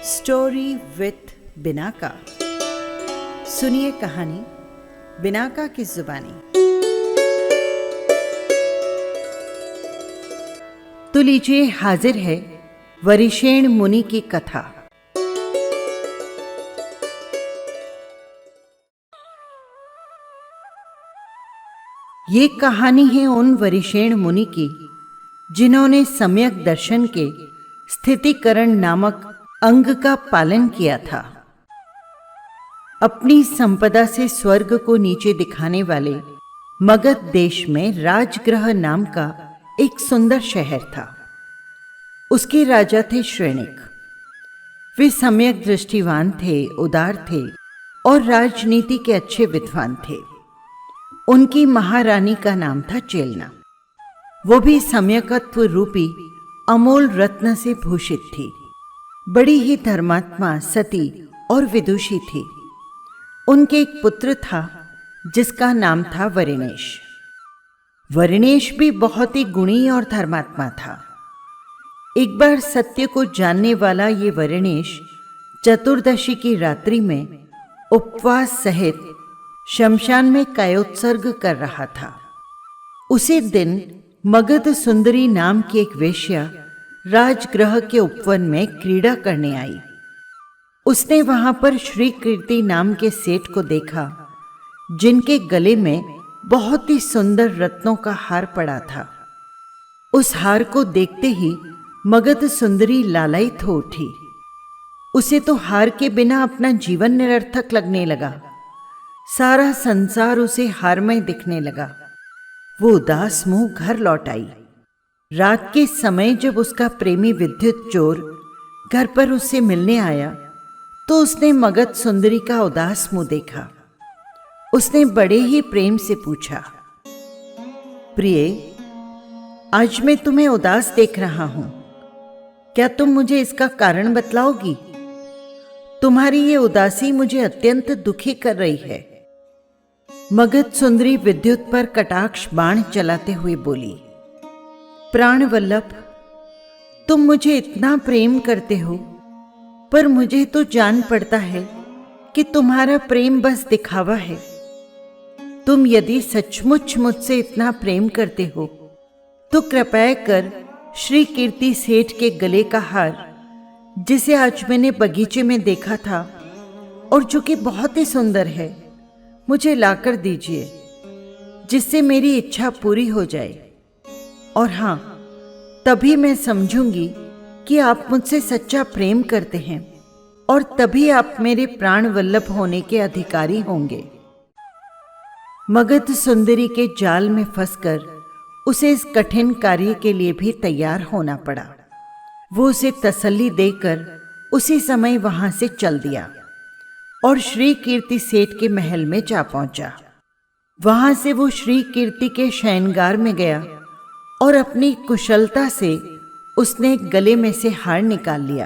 Story with Binaca. सुनिए कहानी Binaca की जुबानी। तो लीजिए, हाजिर है वरिषेण मुनि की कथा। ये कहानी है उन वरिषेण मुनि की जिन्होंने सम्यक दर्शन के स्थितिकरण नामक अंग का पालन किया था। अपनी संपदा से स्वर्ग को नीचे दिखाने वाले मगध देश में राजगृह नाम का एक सुंदर शहर था। उसके राजा थे श्रेणिक। वे सम्यक दृष्टिवान थे, उदार थे और राजनीति के अच्छे विद्वान थे। उनकी महारानी का नाम था चेलना। वो भी सम्यकत्व रूपी अमोल रत्न से भूषित थी। बड़ी ही धर्मात्मा, सती और विदुषी थी। उनके एक पुत्र था जिसका नाम था वरिणेश। वरिणेश भी बहुत ही गुणी और धर्मात्मा था। एक बार सत्य को जानने वाला ये वरिणेश चतुर्दशी की रात्रि में उपवास सहित शमशान में कायोत्सर्ग कर रहा था। उसी दिन मगध सुंदरी नाम की एक वेश्या राजगृह के उपवन में क्रीड़ा करने आई। उसने वहां पर श्री कीर्ति नाम के सेठ को देखा, जिनके गले में बहुत ही सुंदर रत्नों का हार पड़ा था। उस हार को देखते ही मगध सुंदरी लालायित हो उठी। उसे तो हार के बिना अपना जीवन निरर्थक लगने लगा। सारा संसार उसे हारमय दिखने लगा। वो उदास मुंह घर लौट आई। रात के समय जब उसका प्रेमी विद्युत चोर घर पर उससे मिलने आया तो उसने मगध सुंदरी का उदास मुंह देखा। उसने बड़े ही प्रेम से पूछा, प्रिय, आज मैं तुम्हें उदास देख रहा हूं। क्या तुम मुझे इसका कारण बतलाओगी? तुम्हारी ये उदासी मुझे अत्यंत दुखी कर रही है। मगध सुंदरी विद्युत पर कटाक्ष बाण चलाते हुए बोली, प्राण वल्लभ, तुम मुझे इतना प्रेम करते हो, पर मुझे तो जान पड़ता है कि तुम्हारा प्रेम बस दिखावा है। तुम यदि सचमुच मुझसे इतना प्रेम करते हो तो कृपया कर श्री कीर्ति सेठ के गले का हार, जिसे आज मैंने बगीचे में देखा था और जो कि बहुत ही सुंदर है, मुझे लाकर दीजिए, जिससे मेरी इच्छा पूरी हो जाए। और हाँ, तभी मैं समझूंगी कि आप मुझसे सच्चा प्रेम करते हैं और तभी आप मेरे प्राण वल्लभ होने के अधिकारी होंगे। मगध सुंदरी के जाल में फंसकर उसे इस कठिन कार्य के लिए भी तैयार होना पड़ा। वो उसे तसल्ली देकर उसी समय वहां से चल दिया और श्री कीर्ति सेठ के महल में जा पहुंचा। वहां से वो श्री कीर्ति के शयनगार में गया और अपनी कुशलता से उसने गले में से हार निकाल लिया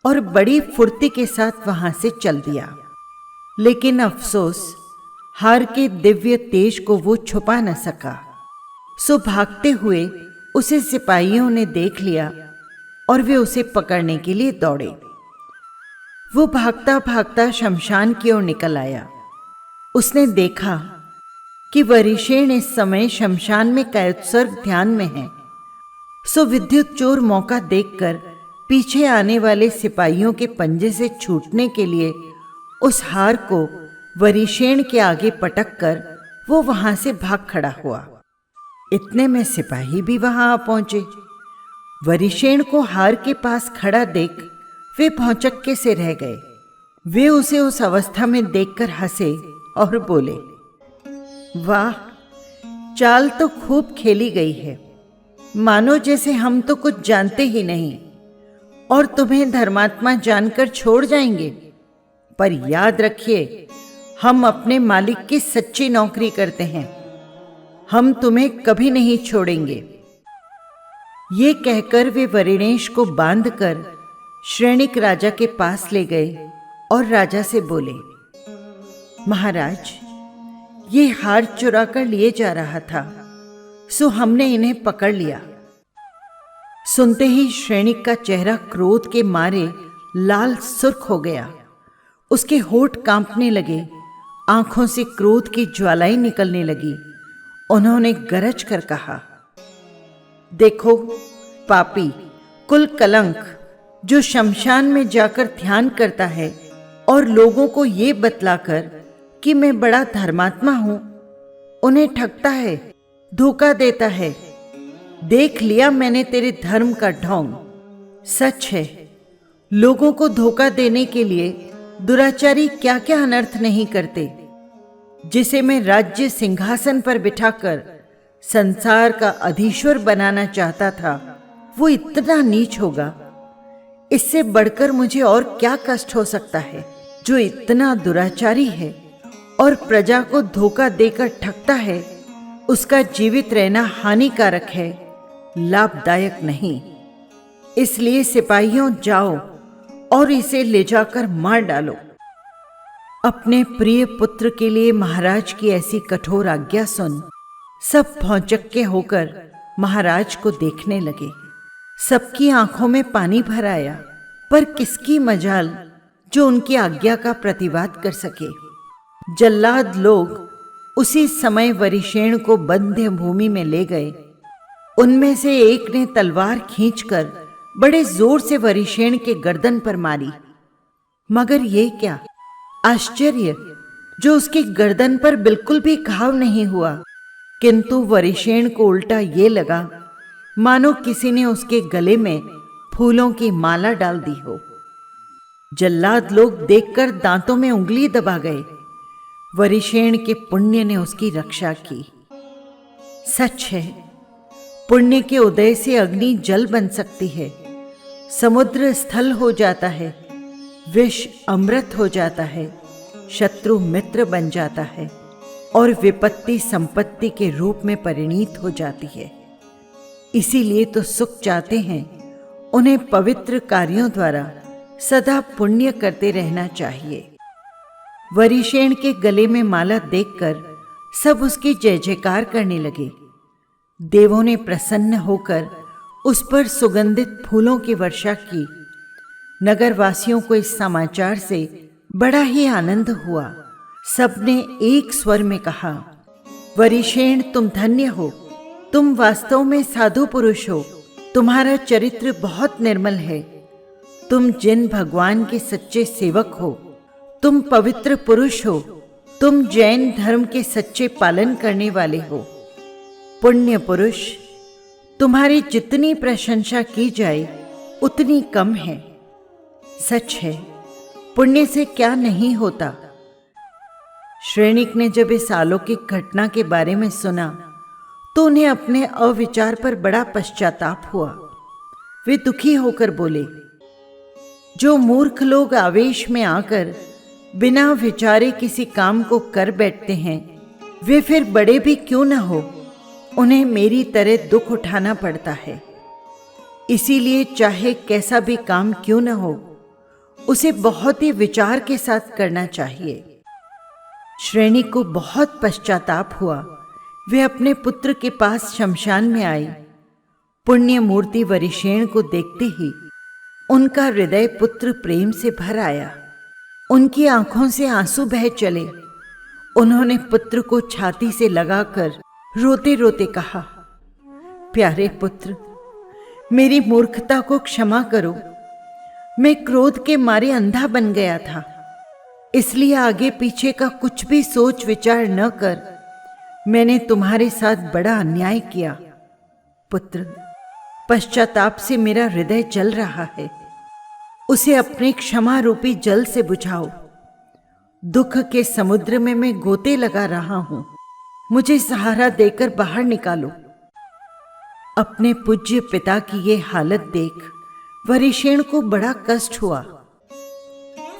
और बड़ी फुर्ती के साथ वहां से चल दिया। लेकिन अफसोस, हार के दिव्य तेज को वो छुपा न सका। सो भागते हुए उसे सिपाहियों ने देख लिया और वे उसे पकड़ने के लिए दौड़े। वो भागता भागता शमशान की ओर निकल आया। उसने देखा कि वरिषेण इस समय शमशान में कायोत्सर्ग ध्यान में है। सो विद्युत चोर मौका देखकर पीछे आने वाले सिपाहियों के पंजे से छूटने के लिए उस हार को वरिषेण के आगे पटक कर वो वहां से भाग खड़ा हुआ। इतने में सिपाही भी वहां आ पहुंचे। वरिषेण को हार के पास खड़ा देख वे भौचक्के से रह गए। वे उसे उस अवस्था में देखकर हंसे और बोले, वाह, चाल तो खूब खेली गई है। मानो जैसे हम तो कुछ जानते ही नहीं और तुम्हें धर्मात्मा जानकर छोड़ जाएंगे। पर याद रखिए, हम अपने मालिक की सच्ची नौकरी करते हैं। हम तुम्हें कभी नहीं छोड़ेंगे। ये कहकर वे वरिणेश को बांधकर श्रेणिक राजा के पास ले गए और राजा से बोले, महाराज, ये हार चुरा कर लिए जा रहा था, सो हमने इन्हें पकड़ लिया। सुनते ही श्रेणिक का चेहरा क्रोध के मारे लाल सुर्ख हो गया। उसके होठ कांपने लगे, आंखों से क्रोध की ज्वालाएं निकलने लगी। उन्होंने गरज कर कहा, देखो पापी, कुल कलंक, जो शमशान में जाकर ध्यान करता है और लोगों को ये बतलाकर कि मैं बड़ा धर्मात्मा हूं, उन्हें ठगता है, धोखा देता है। देख लिया मैंने तेरे धर्म का ढोंग। सच है, लोगों को धोखा देने के लिए दुराचारी क्या क्या अनर्थ नहीं करते। जिसे मैं राज्य सिंहासन पर बिठाकर संसार का अधीश्वर बनाना चाहता था, वो इतना नीच होगा। इससे बढ़कर मुझे और क्या कष्ट हो सकता है। जो इतना दुराचारी है और प्रजा को धोखा देकर ठगता है, उसका जीवित रहना हानिकारक है, लाभदायक नहीं। इसलिए सिपाहियों, जाओ और इसे ले जाकर मार डालो। अपने प्रिय पुत्र के लिए महाराज की ऐसी कठोर आज्ञा सुन सब भौचक्के होकर महाराज को देखने लगे। सबकी आंखों में पानी भर आया, पर किसकी मजाल जो उनकी आज्ञा का प्रतिवाद कर सके। जल्लाद लोग उसी समय वरिशेण को बंध्य भूमि में ले गए। उनमें से एक ने तलवार खींचकर बड़े जोर से वरिशेण के गर्दन पर मारी, मगर ये क्या आश्चर्य, जो उसकी गर्दन पर बिल्कुल भी घाव नहीं हुआ, किंतु वरिशेण को उल्टा ये लगा मानो किसी ने उसके गले में फूलों की माला डाल दी हो। जल्लाद लोग देखकर दांतों में उंगली दबा गए। वरिशेण के पुण्य ने उसकी रक्षा की। सच है, पुण्य के उदय से अग्नि जल बन सकती है, समुद्र स्थल हो जाता है, विष अमृत हो जाता है, शत्रु मित्र बन जाता है और विपत्ति संपत्ति के रूप में परिणीत हो जाती है। इसीलिए तो सुख चाहते हैं, उन्हें पवित्र कार्यों द्वारा सदा पुण्य करते रहना चाहिए। वरिशेण के गले में माला देखकर सब उसकी जय जयकार करने लगे। देवों ने प्रसन्न होकर उस पर सुगंधित फूलों की वर्षा की। नगरवासियों को इस समाचार से बड़ा ही आनंद हुआ। सबने एक स्वर में कहा, वरिशेण तुम धन्य हो, तुम वास्तव में साधु पुरुष हो, तुम्हारा चरित्र बहुत निर्मल है, तुम जिन भगवान के सच्चे सेवक हो, तुम पवित्र पुरुष हो, तुम जैन धर्म के सच्चे पालन करने वाले हो। पुण्य पुरुष, तुम्हारी जितनी प्रशंसा की जाए उतनी कम है। सच है, पुण्य से क्या नहीं होता। श्रेणिक ने जब इस अलौकिक घटना के बारे में सुना तो उन्हें अपने अविचार पर बड़ा पश्चाताप हुआ। वे दुखी होकर बोले, जो मूर्ख लोग आवेश में आकर बिना विचारे किसी काम को कर बैठते हैं, वे फिर बड़े भी क्यों न हो, उन्हें मेरी तरह दुख उठाना पड़ता है। इसीलिए चाहे कैसा भी काम क्यों न हो, उसे बहुत ही विचार के साथ करना चाहिए। श्रेणी को बहुत पश्चाताप हुआ। वे अपने पुत्र के पास शमशान में आई। पुण्य मूर्ति वरिशेण को देखते ही उनका हृदय पुत्र प्रेम से भर आया। उनकी आंखों से आंसू बह चले। उन्होंने पुत्र को छाती से लगाकर रोते रोते कहा, प्यारे पुत्र, मेरी मूर्खता को क्षमा करो। मैं क्रोध के मारे अंधा बन गया था, इसलिए आगे पीछे का कुछ भी सोच विचार न कर मैंने तुम्हारे साथ बड़ा अन्याय किया। पुत्र, पश्चाताप से मेरा हृदय जल रहा है, उसे अपने क्षमा रूपी जल से बुझाओ। दुख के समुद्र में मैं गोते लगा रहा हूं, मुझे सहारा देकर बाहर निकालो। अपने पूज्य पिता की ये हालत देख वरिशेण को बड़ा कष्ट हुआ।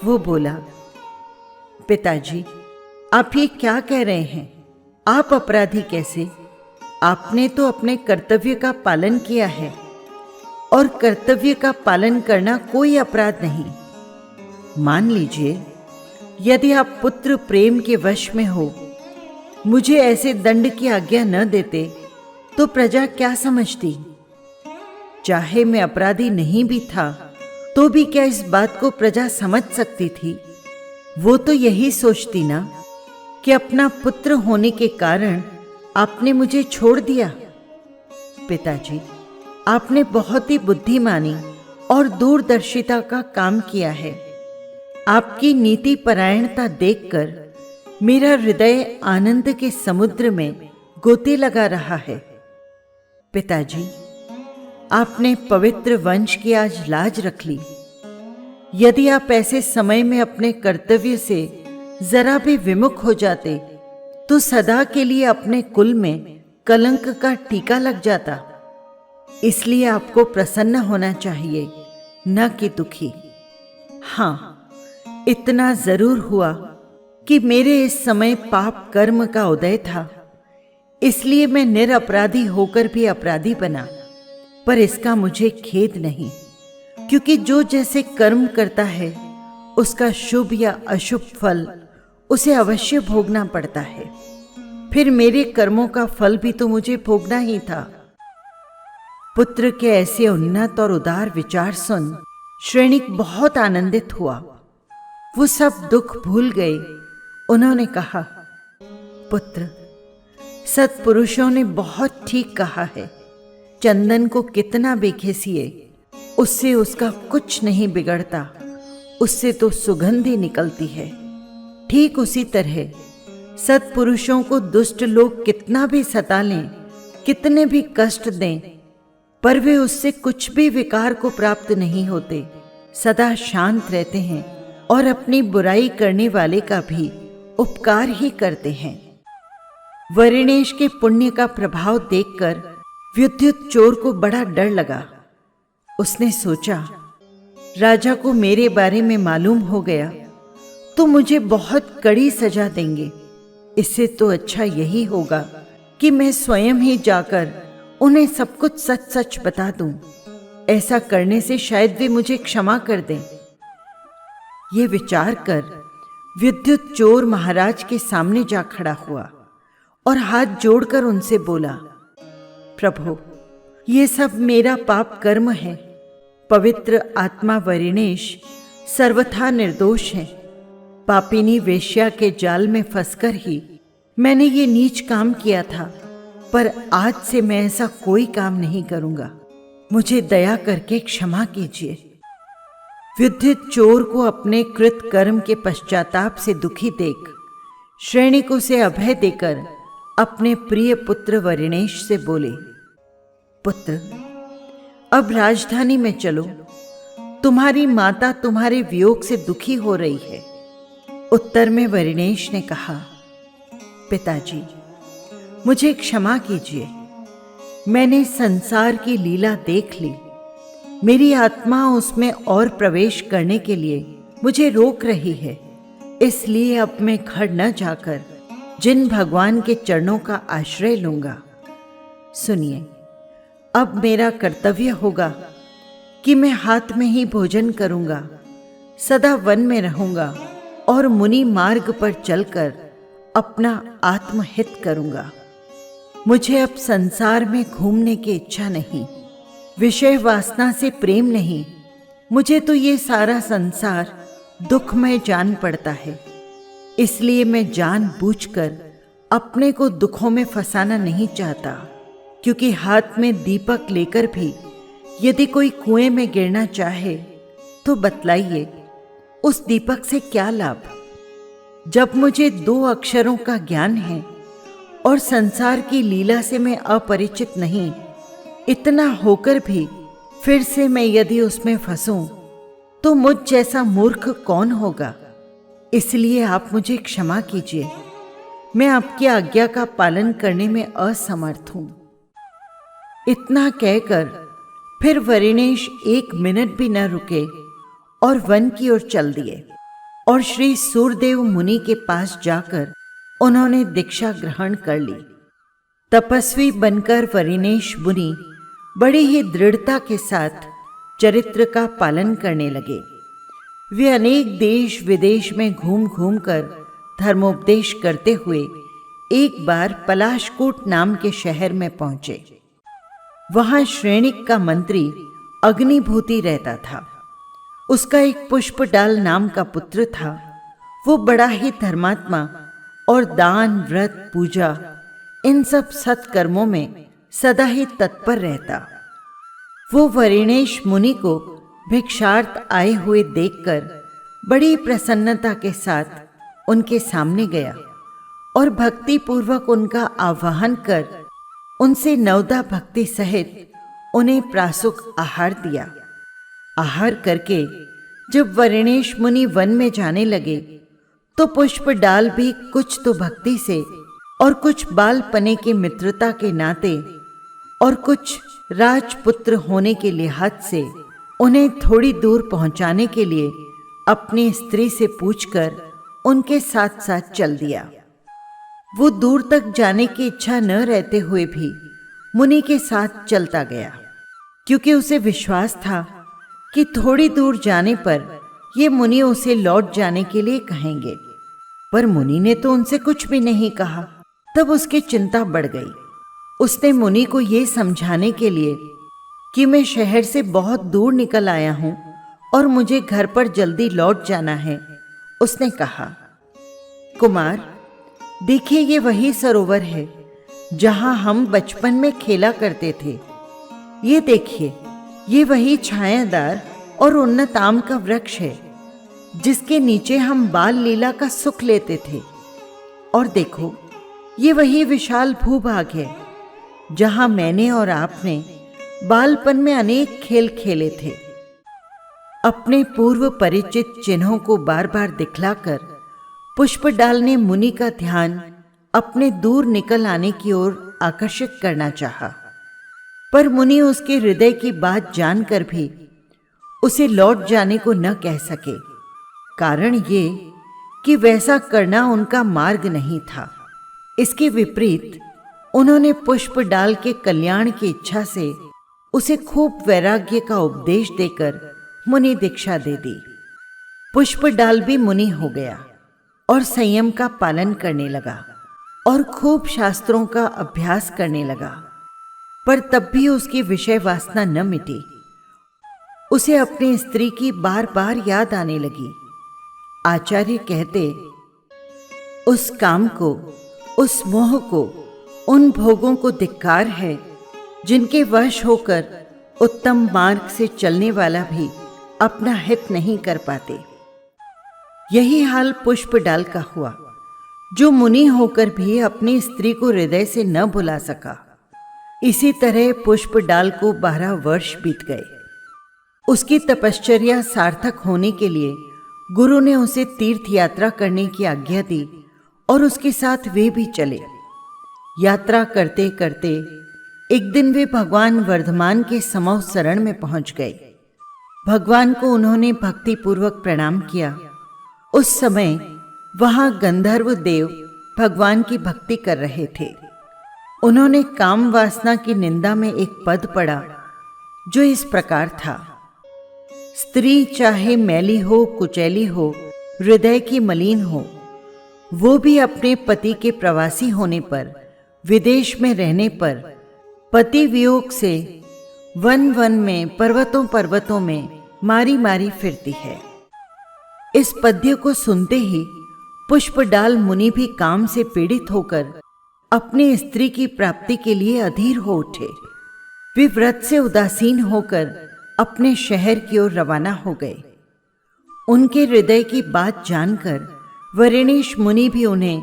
वो बोला, पिताजी, आप ये क्या कह रहे हैं? आप अपराधी कैसे? आपने तो अपने कर्तव्य का पालन किया है, और कर्तव्य का पालन करना कोई अपराध नहीं। मान लीजिए, यदि आप पुत्र प्रेम के वश में हो, मुझे ऐसे दंड की आज्ञा न देते तो प्रजा क्या समझती? चाहे मैं अपराधी नहीं भी था तो भी क्या इस बात को प्रजा समझ सकती थी? वो तो यही सोचती ना कि अपना पुत्र होने के कारण आपने मुझे छोड़ दिया। पिताजी, आपने बहुत ही बुद्धिमानी और दूरदर्शिता का काम किया है। आपकी नीति परायणता देखकर मेरा हृदय आनंद के समुद्र में गोते लगा रहा है। पिताजी, आपने पवित्र वंश की आज लाज रख ली। यदि आप ऐसे समय में अपने कर्तव्य से जरा भी विमुख हो जाते तो सदा के लिए अपने कुल में कलंक का टीका लग जाता। इसलिए आपको प्रसन्न होना चाहिए, न कि दुखी। हाँ, इतना जरूर हुआ कि मेरे इस समय पाप कर्म का उदय था, इसलिए मैं निरपराधी होकर भी अपराधी बना। पर इसका मुझे खेद नहीं, क्योंकि जो जैसे कर्म करता है उसका शुभ या अशुभ फल उसे अवश्य भोगना पड़ता है। फिर मेरे कर्मों का फल भी तो मुझे भोगना ही था। पुत्र के ऐसे उन्नत और उदार विचार सुन श्रेणिक बहुत आनंदित हुआ। वो सब दुख भूल गए। उन्होंने कहा, पुत्र, सत्पुरुषों ने बहुत ठीक कहा है। चंदन को कितना भी घिसिए, उससे उसका कुछ नहीं बिगड़ता, उससे तो सुगंध ही निकलती है। ठीक उसी तरह सत्पुरुषों को दुष्ट लोग कितना भी सता लें, कितने भी कष्ट दें, पर वे उससे कुछ भी विकार को प्राप्त नहीं होते, सदा शांत रहते हैं और अपनी बुराई करने वाले का भी उपकार ही करते हैं। वरिणेश के पुण्य का प्रभाव देखकर विद्युत चोर को बड़ा डर लगा। उसने सोचा, राजा को मेरे बारे में मालूम हो गया तो मुझे बहुत कड़ी सजा देंगे। इससे तो अच्छा यही होगा कि मैं स्वयं ही जाकर उन्हें सब कुछ सच सच बता दूं। ऐसा करने से शायद वे मुझे क्षमा कर दें। ये विचार कर विद्युत चोर महाराज के सामने जा खड़ा हुआ और हाथ जोड़कर उनसे बोला, प्रभु, ये सब मेरा पाप कर्म है। पवित्र आत्मा वरिणेश सर्वथा निर्दोष है। पापिनी वेश्या के जाल में फंसकर ही मैंने ये नीच काम किया था, पर आज से मैं ऐसा कोई काम नहीं करूंगा। मुझे दया करके क्षमा कीजिए। विद्युत चोर को अपने कृत कर्म के पश्चाताप से दुखी देख श्रेणिक उसे अभय देकर अपने प्रिय पुत्र वरिणेश से बोले, पुत्र, अब राजधानी में चलो। तुम्हारी माता तुम्हारे वियोग से दुखी हो रही है। उत्तर में वरिणेश ने कहा, पिताजी, मुझे क्षमा कीजिए। मैंने संसार की लीला देख ली। मेरी आत्मा उसमें और प्रवेश करने के लिए मुझे रोक रही है। इसलिए अब मैं घर न जाकर जिन भगवान के चरणों का आश्रय लूंगा। सुनिए, अब मेरा कर्तव्य होगा कि मैं हाथ में ही भोजन करूंगा, सदा वन में रहूंगा और मुनि मार्ग पर चलकर अपना आत्महित करूंगा। मुझे अब संसार में घूमने की इच्छा नहीं, विषय वासना से प्रेम नहीं। मुझे तो ये सारा संसार दुखमय जान पड़ता है। इसलिए मैं जानबूझकर अपने को दुखों में फंसाना नहीं चाहता, क्योंकि हाथ में दीपक लेकर भी यदि कोई कुएं में गिरना चाहे तो बतलाइए, उस दीपक से क्या लाभ? जब मुझे 2 अक्षरों का ज्ञान है और संसार की लीला से मैं अपरिचित नहीं, इतना होकर भी फिर से मैं यदि उसमें फंसूं तो मुझ जैसा मूर्ख कौन होगा। इसलिए आप मुझे क्षमा कीजिए। मैं आपकी आज्ञा का पालन करने में असमर्थ हूं। इतना कहकर फिर वरिणेश 1 मिनट भी न रुके और वन की ओर चल दिए और श्री सूरदेव मुनि के पास जाकर उन्होंने दीक्षा ग्रहण कर ली। तपस्वी बनकर वरिणेश मुनि बड़ी ही दृढ़ता के साथ चरित्र का पालन करने लगे। वे अनेक देश विदेश में घूम घूम कर धर्मोपदेश करते हुए एक बार पलाशकूट नाम के शहर में पहुंचे। वहां श्रेणिक का मंत्री अग्निभूति रहता था। उसका एक पुष्पडाल नाम का पुत्र था। वो बड़ा ही धर्मात्मा और दान, व्रत, पूजा इन सब सत्कर्मों में सदा ही तत्पर रहता। वो वरिणेश मुनि को भिक्षार्थ आए हुए देखकर बड़ी प्रसन्नता के साथ उनके सामने गया और भक्ति पूर्वक उनका आवाहन कर उनसे नवदा भक्ति सहित उन्हें प्रासुक आहार दिया। आहार करके जब वरिणेश मुनि वन में जाने लगे तो पुष्पडाल भी कुछ तो भक्ति से और कुछ बालपने की मित्रता के नाते और कुछ राजपुत्र होने के लिहाज से उन्हें थोड़ी दूर पहुंचाने के लिए अपनी स्त्री से पूछकर उनके साथ साथ चल दिया। वो दूर तक जाने की इच्छा न रहते हुए भी मुनि के साथ चलता गया, क्योंकि उसे विश्वास था कि थोड़ी दूर जाने पर ये मुनि उसे लौट जाने के लिए कहेंगे। पर मुनि ने तो उनसे कुछ भी नहीं कहा। तब उसकी चिंता बढ़ गई। उसने मुनि को ये समझाने के लिए कि मैं शहर से बहुत दूर निकल आया हूं और मुझे घर पर जल्दी लौट जाना है, उसने कहा, कुमार, देखिए ये वही सरोवर है जहां हम बचपन में खेला करते थे। ये देखिए, ये वही छायादार और उन्नत आम का वृक्ष है जिसके नीचे हम बाल लीला का सुख लेते थे। और देखो, ये वही विशाल भूभाग है जहां मैंने और आपने बालपन में अनेक खेल खेले थे। अपने पूर्व परिचित चिन्हों को बार बार दिखलाकर पुष्पडाल ने मुनि का ध्यान अपने दूर निकल आने की ओर आकर्षित करना चाहा, पर मुनि उसके हृदय की बात जानकर भी उसे लौट जाने को न कह सके। कारण ये कि वैसा करना उनका मार्ग नहीं था। इसके विपरीत उन्होंने पुष्पडाल के कल्याण की इच्छा से उसे खूब वैराग्य का उपदेश देकर मुनि दीक्षा दे दी। पुष्पडाल भी मुनि हो गया और संयम का पालन करने लगा और खूब शास्त्रों का अभ्यास करने लगा। पर तब भी उसकी विषय वासना न मिटी। उसे अपनी स्त्री की बार बार याद आने लगी। आचार्य कहते, उस काम को, उस मोह को, उन भोगों को धिक्कार है जिनके वश होकर उत्तम मार्ग से चलने वाला भी अपना हित नहीं कर पाते। यही हाल पुष्पडाल का हुआ, जो मुनि होकर भी अपनी स्त्री को हृदय से न भुला सका। इसी तरह पुष्पडाल को 12 वर्ष बीत गए। उसकी तपश्चर्या सार्थक होने के लिए गुरु ने उसे तीर्थ यात्रा करने की आज्ञा दी और उसके साथ वे भी चले। यात्रा करते करते एक दिन वे भगवान वर्धमान के समूह शरण में पहुंच गए। भगवान को उन्होंने भक्तिपूर्वक प्रणाम किया। उस समय वहां गंधर्व देव भगवान की भक्ति कर रहे थे। उन्होंने काम वासना की निंदा में एक पद पढ़ा जो इस प्रकार था, स्त्री चाहे मैली हो, कुचैली हो, हृदय की मलिन हो, वो भी अपने पति के प्रवासी होने पर, विदेश में रहने पर, पति वियोग से वन वन में, पर्वतों पर्वतों में मारी मारी फिरती है। इस पद्य को सुनते ही पुष्पडाल मुनि भी काम से पीड़ित होकर अपनी स्त्री की प्राप्ति के लिए अधीर हो उठे। वे व्रत से उदासीन होकर अपने शहर की ओर रवाना हो गए। उनके हृदय की बात जानकर वरिणेश मुनि भी उन्हें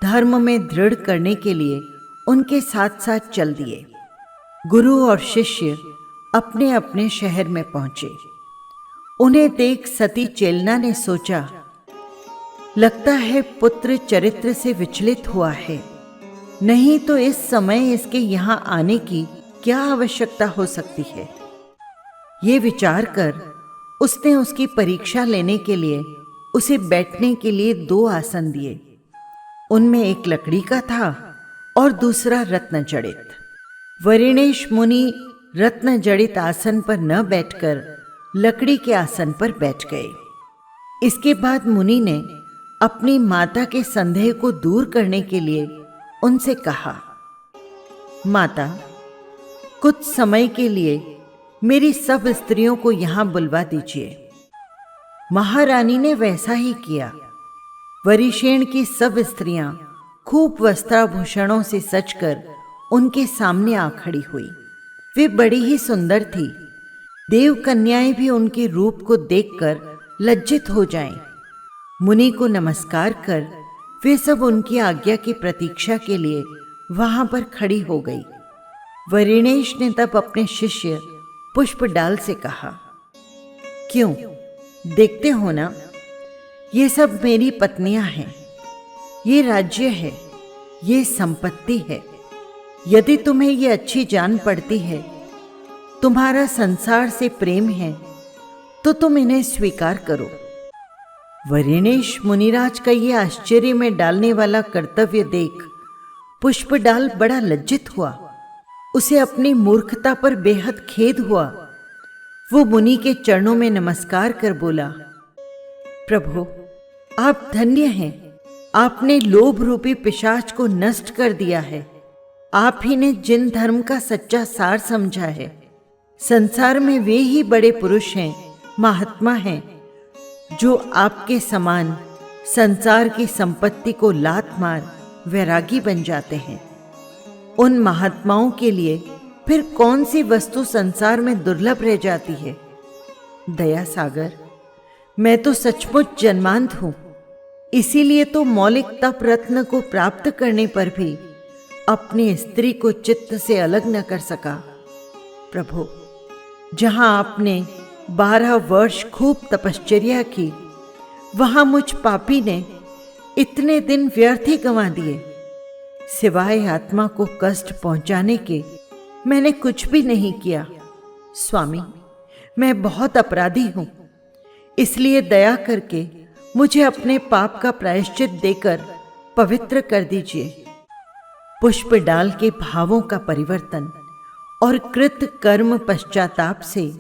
धर्म में दृढ़ करने के लिए उनके साथ साथ चल दिए। गुरु और शिष्य अपने अपने शहर में पहुंचे। उन्हें देख सती चेलना ने सोचा, लगता है पुत्र चरित्र से विचलित हुआ है, नहीं तो इस समय इसके यहाँ आने की क्या आवश्यकता हो सकती है। ये विचार कर उसने उसकी परीक्षा लेने के लिए उसे बैठने के लिए 2 आसन दिए। उनमें एक लकड़ी का था और दूसरा रत्न जड़ित। वरिणेश मुनि रत्न जड़ित आसन पर न बैठकर लकड़ी के आसन पर बैठ गए। इसके बाद मुनि ने अपनी माता के संदेह को दूर करने के लिए उनसे कहा, माता, कुछ समय के लिए मेरी सब स्त्रियों को यहां बुलवा दीजिए। महारानी ने वैसा ही किया। वरिशेण की सब स्त्रियां खूब वस्त्राभूषणों से सजकर उनके सामने आ खड़ी हुई। वे बड़ी ही सुंदर थी। देव कन्याएं भी उनके रूप को देखकर लज्जित हो जाएं। मुनि को नमस्कार कर वे सब उनकी आज्ञा की प्रतीक्षा के लिए वहां पर खड़ी हो गई। वरिणेश ने तब अपने शिष्य पुष्पडाल से कहा, क्यों, देखते हो ना, ये सब मेरी पत्नियां हैं, ये राज्य है, ये संपत्ति है। यदि तुम्हें ये अच्छी जान पड़ती है, तुम्हारा संसार से प्रेम है, तो तुम इन्हें स्वीकार करो। वरिणेश मुनिराज का ये आश्चर्य में डालने वाला कर्तव्य देख पुष्पडाल बड़ा लज्जित हुआ। उसे अपनी मूर्खता पर बेहद खेद हुआ। वो मुनि के चरणों में नमस्कार कर बोला, प्रभु, आप धन्य हैं। आपने लोभ रूपी पिशाच को नष्ट कर दिया है। आप ही ने जिन धर्म का सच्चा सार समझा है। संसार में वे ही बड़े पुरुष हैं, महात्मा हैं, जो आपके समान संसार की संपत्ति को लात मार वैरागी बन जाते हैं। उन महात्माओं के लिए फिर कौन सी वस्तु संसार में दुर्लभ रह जाती है। दया सागर, मैं तो सचमुच जन्मांध हूं। इसीलिए तो मौलिक तप रत्न को प्राप्त करने पर भी अपनी स्त्री को चित्त से अलग न कर सका। प्रभु, जहां आपने 12 वर्ष खूब तपश्चर्या की, वहां मुझ पापी ने इतने दिन व्यर्थ ही गंवा दिए। सिवाय आत्मा को कष्ट पहुंचाने के मैंने कुछ भी नहीं किया। स्वामी, मैं बहुत अपराधी हूं, इसलिए दया करके मुझे अपने पाप का प्रायश्चित देकर पवित्र कर दीजिए। पुष्पडाल के भावों का परिवर्तन और कृत कर्म पश्चाताप से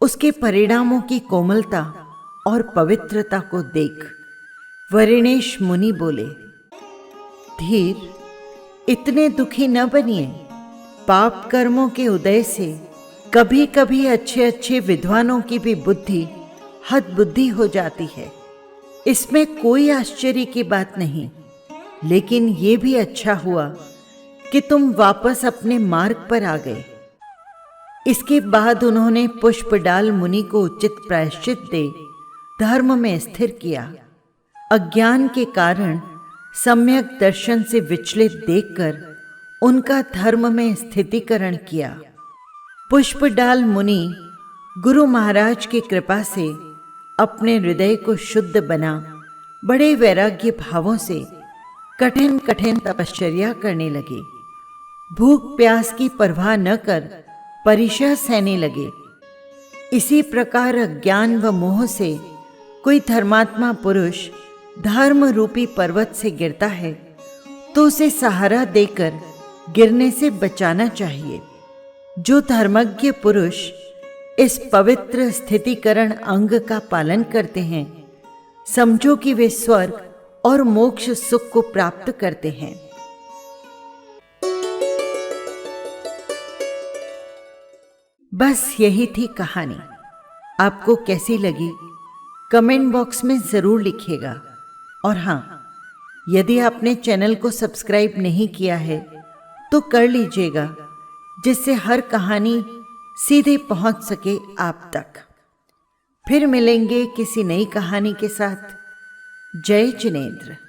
उसके परिणामों की कोमलता और पवित्रता को देख वरिणेश मुनि बोले, धीर, इतने दुखी न बनिए। पाप कर्मों के उदय से कभी कभी अच्छे अच्छे विद्वानों की भी बुद्धि हद बुद्धि हो जाती है। इसमें कोई आश्चर्य की बात नहीं। लेकिन ये भी अच्छा हुआ कि तुम वापस अपने मार्ग पर आ गए। इसके बाद उन्होंने पुष्पडाल मुनि को उचित प्रायश्चित दे धर्म में स्थिर किया। अज्ञान के कारण सम्यक दर्शन से विचलित देखकर उनका धर्म में स्थितिकरण किया। पुष्पडाल मुनि गुरु महाराज की कृपा से अपने हृदय को शुद्ध बना बड़े वैराग्य भावों से कठिन कठिन तपश्चर्या करने लगे। भूख प्यास की परवाह न कर परिशह सहने लगे। इसी प्रकार अज्ञान व मोह से कोई धर्मात्मा पुरुष धर्म रूपी पर्वत से गिरता है तो उसे सहारा देकर गिरने से बचाना चाहिए। जो धर्मज्ञ पुरुष इस पवित्र स्थितिकरण अंग का पालन करते हैं, समझो कि वे स्वर्ग और मोक्ष सुख को प्राप्त करते हैं। बस यही थी कहानी। आपको कैसी लगी कमेंट बॉक्स में जरूर लिखिएगा। और हाँ, यदि आपने चैनल को सब्सक्राइब नहीं किया है तो कर लीजिएगा, जिससे हर कहानी सीधे पहुंच सके आप तक। फिर मिलेंगे किसी नई कहानी के साथ। जय जिनेंद्र।